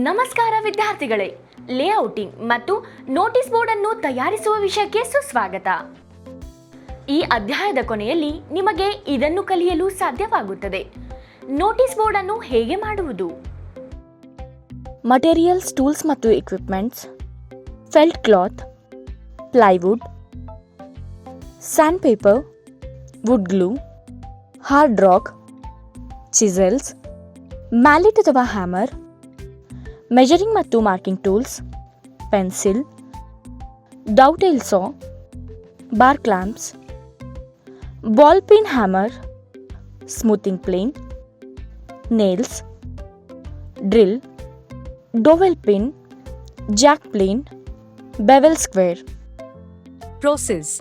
ನಮಸ್ಕಾರ ವಿದ್ಯಾರ್ಥಿಗಳೇ, ಲೇಔಟಿಂಗ್ ಮತ್ತು ನೋಟಿಸ್ ಬೋರ್ಡ್ ಅನ್ನು ತಯಾರಿಸುವ ವಿಷಯಕ್ಕೆ ಸುಸ್ವಾಗತ. ಈ ಅಧ್ಯಾಯದ ಕೊನೆಯಲ್ಲಿ ನಿಮಗೆ ಇದನ್ನು ಕಲಿಯಲು ಸಾಧ್ಯವಾಗುತ್ತದೆ. ನೋಟಿಸ್ ಬೋರ್ಡ್ ಅನ್ನು ಹೇಗೆ ಮಾಡುವುದು? ಮಟೀರಿಯಲ್ಸ್, ಟೂಲ್ಸ್ ಮತ್ತು equipments, felt cloth, plywood, sand paper, wood glue, hard rock, chisels, mallet ಅಥವಾ ಹ್ಯಾಮರ್, ಮೆಜರಿಂಗ್ ಮತ್ತು marking tools, pencil, dovetail saw, bar clamps, ball pin hammer, smoothing plane, nails, drill, dowel pin, jack plane, bevel square. Process.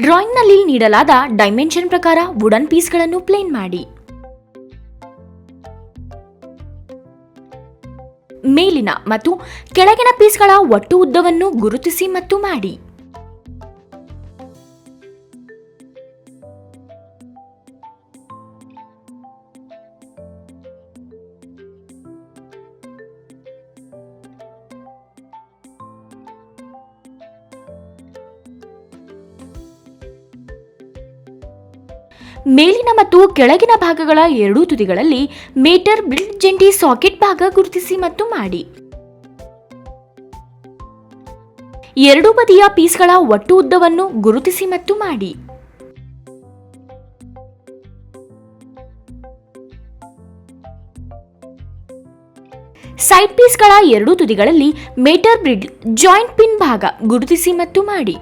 ಡ್ರಾಯಿಂಗ್ನಲ್ಲಿ ನೀಡಲಾದ dimension ಪ್ರಕಾರ wooden ಪೀಸ್ಗಳನ್ನು plane ಮಾಡಿ. ಮೇಲಿನ ಮತ್ತು ಕೆಳಗಿನ ಪೀಸ್ಗಳ ಒಟ್ಟು ಉದ್ದವನ್ನು ಗುರುತಿಸಿ ಮತ್ತು ಮಾಡಿ. ಮೇಲಿನ ಮತ್ತು ಕೆಳಗಿನ ಭಾಗಗಳ ಎರಡೂ ತುದಿಗಳಲ್ಲಿ ಮೀಟರ್ ಬಿಲ್ಡ್ ಜಂಟಿ ಸಾಕೆಟ್ ಭಾಗ ಗುರುತಿಸಿ ಮತ್ತು ಮಾಡಿ. ಎರಡೂ ಬದಿಯ ಪೀಸ್ಗಳ ಒಟ್ಟು ಉದ್ದವನ್ನು ಗುರುತಿಸಿ ಮತ್ತು ಮಾಡಿ. ಸೈಡ್ ಪೀಸ್ಗಳ ಎರಡೂ ತುದಿಗಳಲ್ಲಿ ಮೀಟರ್ ಬ್ರಿಡ್ ಜಾಯಿಂಟ್ ಪಿನ್ ಭಾಗ ಗುರುತಿಸಿ ಮತ್ತು ಮಾಡಿ.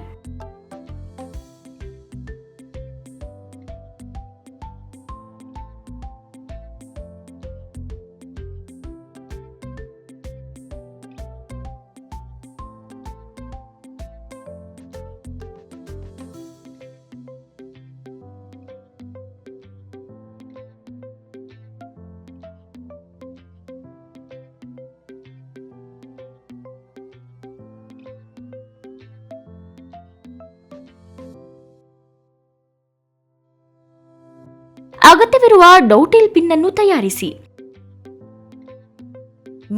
ಅಗತ್ಯವಿರುವ ಡೌಟೈಲ್ ಪಿನ್ ಅನ್ನು ತಯಾರಿಸಿ.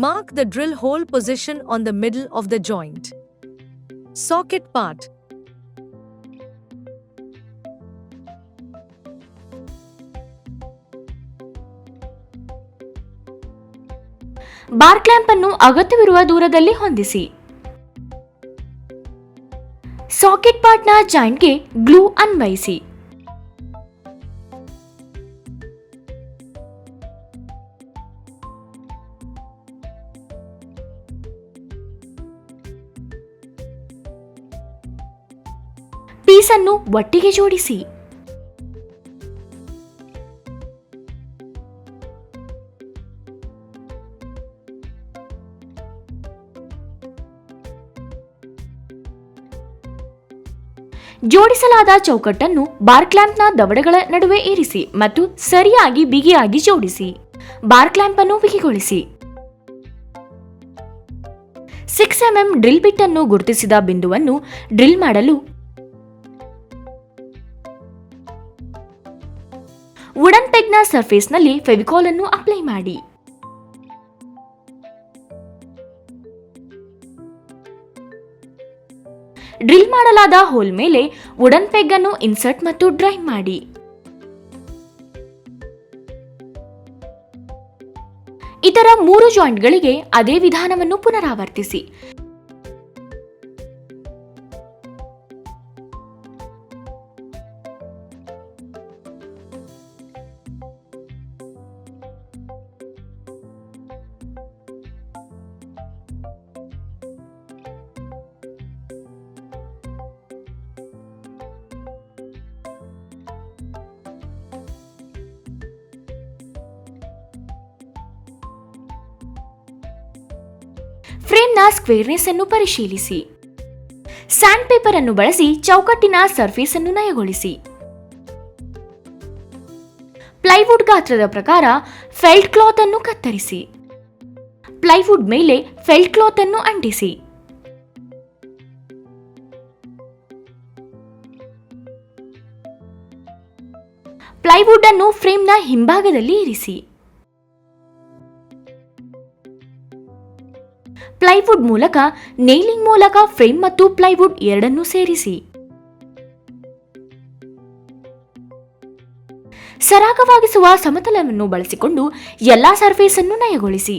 Mark the drill hole position on the middle of the joint. Socket part. Bar clamp ಅನ್ನು ಅಗತ್ಯವಿರುವ ದೂರದಲ್ಲಿ ಹೊಂದಿಸಿ. ಸಾಕೆಟ್ ಪಾರ್ಟ್ನ ಜಾಯಿಂಟ್ಗೆ ಗ್ಲೂ ಅನ್ವಯಿಸಿ. ಪೀಸ್ ಅನ್ನು ಒಟ್ಟಿಗೆ ಜೋಡಿಸಿ. ಜೋಡಿಸಲಾದ ಚೌಕಟ್ಟನ್ನು ಬಾರ್ ಕ್ಲಾಂಪ್ನ ದವಡೆಗಳ ನಡುವೆ ಇರಿಸಿ ಮತ್ತು ಸರಿಯಾಗಿ ಬಿಗಿಯಾಗಿ ಜೋಡಿಸಿ. ಬಾರ್ ಕ್ಲಾಂಪ್ ಅನ್ನು ಬಿಗಿಗೊಳಿಸಿ. 6 mm ಡ್ರಿಲ್ ಬಿಟ್ ಅನ್ನು ಗುರುತಿಸಿದ ಬಿಂದುವನ್ನು ಡ್ರಿಲ್ ಮಾಡಲು ವುಡನ್ ಪೆಗ್ನ ಸರ್ಫೇಸ್ನಲ್ಲಿ ಫೆವಿಕಾಲ್ ಅನ್ನು ಅಪ್ಲೈ ಮಾಡಿ. ಡ್ರಿಲ್ ಮಾಡಲಾದ ಹೋಲ್ ಮೇಲೆ ವುಡನ್ ಪೆಗ್ ಅನ್ನು ಇನ್ಸರ್ಟ್ ಮತ್ತು ಡ್ರೈವ್ ಮಾಡಿ. ಇತರ 3 ಜಾಯಿಂಟ್ಗಳಿಗೆ ಅದೇ ವಿಧಾನವನ್ನು ಪುನರಾವರ್ತಿಸಿ. ಫ್ರೇಮ್ನ ಸ್ಕ್ವೇರ್ನೆಸ್ ಅನ್ನು ಪರಿಶೀಲಿಸಿ. ಸ್ಯಾಂಡ್ ಪೇಪರ್ ಅನ್ನು ಬಳಸಿ ಚೌಕಟ್ಟಿನ ಸರ್ಫೇಸ್ ಅನ್ನು ನಯಗೊಳಿಸಿ. ಪ್ಲೈವುಡ್ ಗಾತ್ರದ ಪ್ರಕಾರ ಫೆಲ್ಟ್ ಕ್ಲಾತ್ ಅನ್ನು ಕತ್ತರಿಸಿ. ಪ್ಲೈವುಡ್ ಮೇಲೆ ಫೆಲ್ಟ್ ಕ್ಲಾತ್ ಅನ್ನು ಅಂಟಿಸಿ. ಪ್ಲೈವುಡ್ ಅನ್ನು ಫ್ರೇಮ್ನ ಹಿಂಭಾಗದಲ್ಲಿ ಇರಿಸಿ. ಪ್ಲೈವುಡ್ ಮೂಲಕ ನೇಲಿಂಗ್ ಮೂಲಕ ಫ್ರೇಮ್ ಮತ್ತು ಪ್ಲೈವುಡ್ ಎರಡನ್ನೂ ಸೇರಿಸಿ. ಸರಾಗವಾಗಿಸುವ ಸಮತಲವನ್ನು ಬಳಸಿಕೊಂಡು ಎಲ್ಲಾ ಸರ್ಫೇಸ್ ಅನ್ನು ನಯಗೊಳಿಸಿ.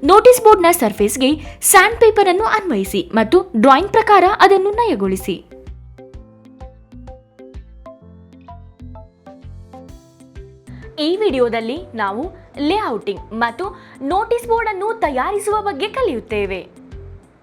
ನೋಟಿಸ್ ಬೋರ್ಡ್ನ ಸರ್ಫೇಸ್ಗೆ ಸ್ಯಾಂಡ್ ಪೇಪರ್ ಅನ್ನು ಅನ್ವಯಿಸಿ ಮತ್ತು ಡ್ರಾಯಿಂಗ್ ಪ್ರಕಾರ ಅದನ್ನು ನಯಗೊಳಿಸಿ. ಈ ವಿಡಿಯೋದಲ್ಲಿ ನಾವು ಲೇಔಟಿಂಗ್ ಮತ್ತು ನೋಟಿಸ್ ಬೋರ್ಡ್ ಅನ್ನು ತಯಾರಿಸುವ ಬಗ್ಗೆ ಕಲಿಯುತ್ತೇವೆ.